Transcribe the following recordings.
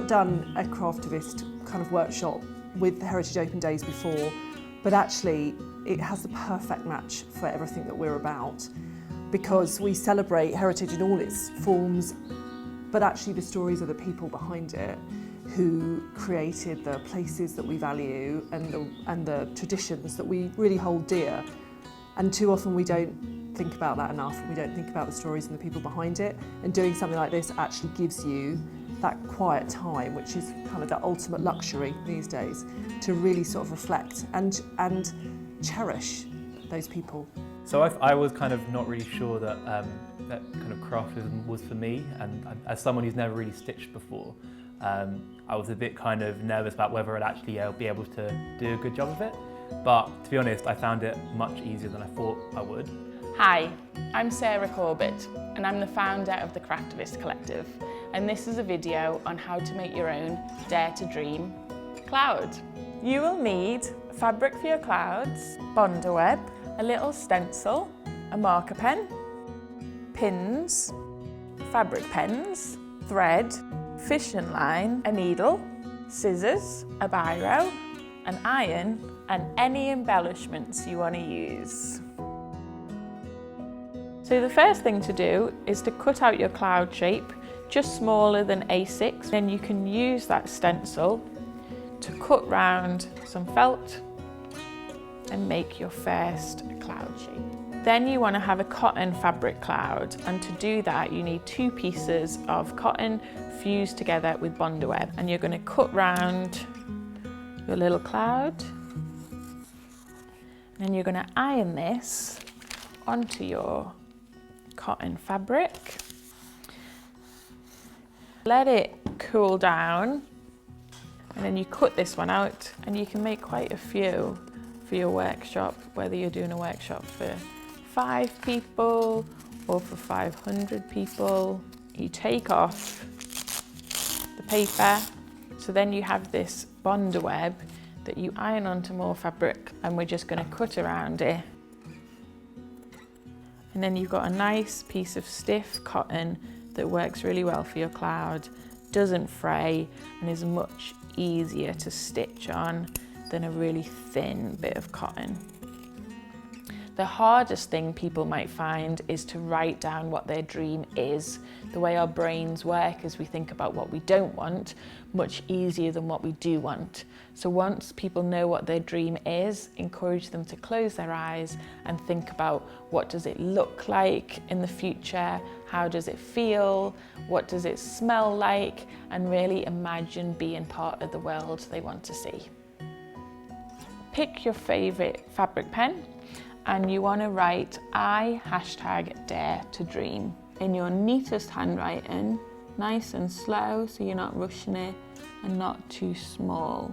not done a Craftivist kind of workshop with Heritage Open Days before, but actually it has the perfect match for everything that we're about, because we celebrate heritage in all its forms, but actually the stories of the people behind it who created the places that we value and the traditions that we really hold dear. And too often we don't think about that enough, and we don't think about the stories and the people behind it. And doing something like this actually gives you that quiet time, which is kind of the ultimate luxury these days, to really sort of reflect and cherish those people. So I was kind of not really sure that that kind of craftism was for me, and as someone who's never really stitched before, I was a bit kind of nervous about whether I'd actually be able to do a good job of it. But to be honest, I found it much easier than I thought I would. Hi, I'm Sarah Corbett, and I'm the founder of the Craftivist Collective, and this is a video on how to make your own Dare to Dream cloud. You will need fabric for your clouds, Bondaweb, a little stencil, a marker pen, pins, fabric pens, thread, fishing line, a needle, scissors, a biro, an iron, and any embellishments you want to use. So the first thing to do is to cut out your cloud shape just smaller than A6. Then you can use that stencil to cut round some felt and make your first cloud shape. Then you want to have a cotton fabric cloud, and to do that you need 2 pieces of cotton fused together with Bondaweb, and you're going to cut round your little cloud, and then you're going to iron this onto your cotton fabric. Let it cool down, and then you cut this one out, and you can make quite a few for your workshop, whether you're doing a workshop for 5 people or for 500 people. You take off the paper, so then you have this Bondaweb that you iron onto more fabric, and we're just going to cut around it. And then you've got a nice piece of stiff cotton that works really well for your cloud, doesn't fray, and is much easier to stitch on than a really thin bit of cotton. The hardest thing people might find is to write down what their dream is. The way our brains work is we think about what we don't want much easier than what we do want. So once people know what their dream is, encourage them to close their eyes and think about what does it look like in the future, how does it feel, what does it smell like, and really imagine being part of the world they want to see. Pick your favourite fabric pen, and you want to write I #dare to dream in your neatest handwriting, nice and slow so you're not rushing it and not too small.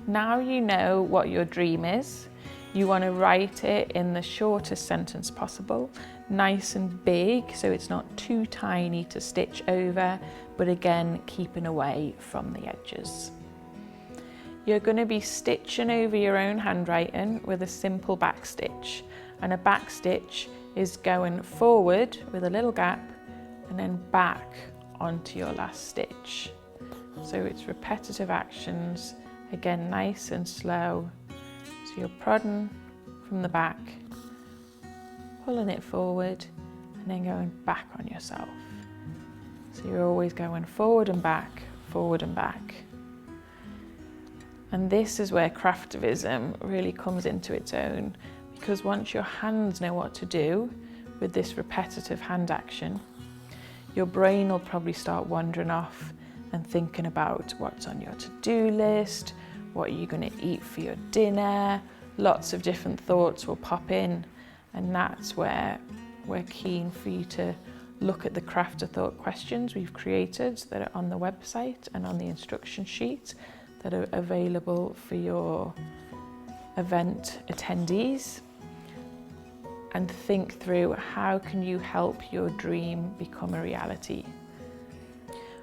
Now you know what your dream is. You want to write it in the shortest sentence possible, nice and big so it's not too tiny to stitch over, but again keeping away from the edges. You're going to be stitching over your own handwriting with a simple back stitch, and a back stitch is going forward with a little gap and then back onto your last stitch. So it's repetitive actions, again nice and slow. So you're prodding from the back, pulling it forward, and then going back on yourself. So you're always going forward and back, forward and back. And this is where craftivism really comes into its own, because once your hands know what to do with this repetitive hand action, your brain will probably start wandering off and thinking about what's on your to-do list, what are you going to eat for your dinner. Lots of different thoughts will pop in, and that's where we're keen for you to look at the craft of thought questions we've created that are on the website and on the instruction sheet that are available for your event attendees, and think through how can you help your dream become a reality.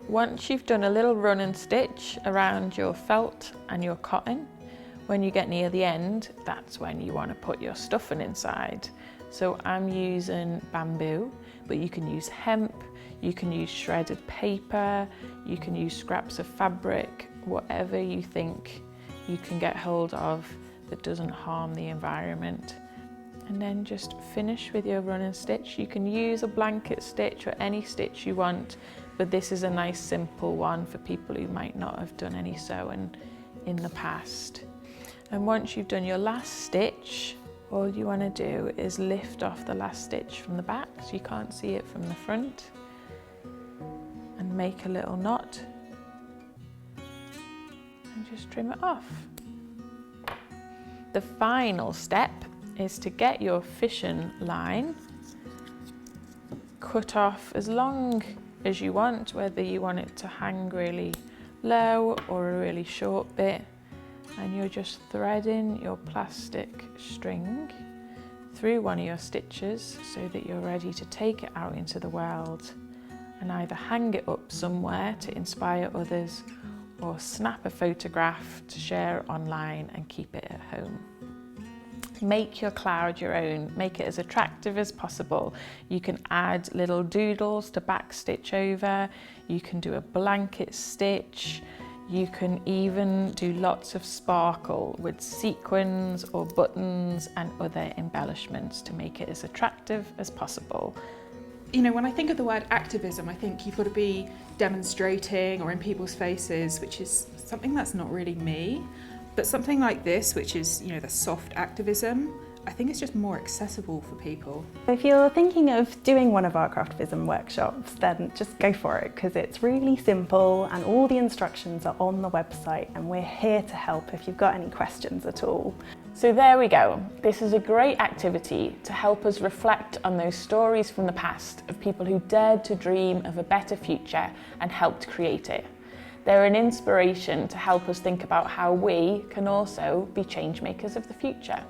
Once you've done a little run and stitch around your felt and your cotton, when you get near the end, that's when you want to put your stuffing inside. So I'm using bamboo, but you can use hemp, You can use shredded paper, you can use scraps of fabric, whatever you think you can get hold of that doesn't harm the environment. And then just finish with your run and stitch. You can use a blanket stitch or any stitch you want, but this is a nice simple one for people who might not have done any sewing in the past. And once you've done your last stitch, all you want to do is lift off the last stitch from the back so you can't see it from the front, and make a little knot and just trim it off. The final step is to get your fishing line cut off as long as you want, whether you want it to hang really low or a really short bit. And you're just threading your plastic string through one of your stitches so that you're ready to take it out into the world and either hang it up somewhere to inspire others or snap a photograph to share online and keep it at home. Make your cloud your own, make it as attractive as possible. You can add little doodles to backstitch over, you can do a blanket stitch, you can even do lots of sparkle with sequins or buttons and other embellishments to make it as attractive as possible. You know, when I think of the word activism, I think you've got to be demonstrating or in people's faces, which is something that's not really me. But something like this, which is, you know, the soft activism, I think it's just more accessible for people. If you're thinking of doing one of our Craftivism workshops, then just go for it, because it's really simple and all the instructions are on the website, and we're here to help if you've got any questions at all. So there we go. This is a great activity to help us reflect on those stories from the past of people who dared to dream of a better future and helped create it. They're an inspiration to help us think about how we can also be change makers of the future.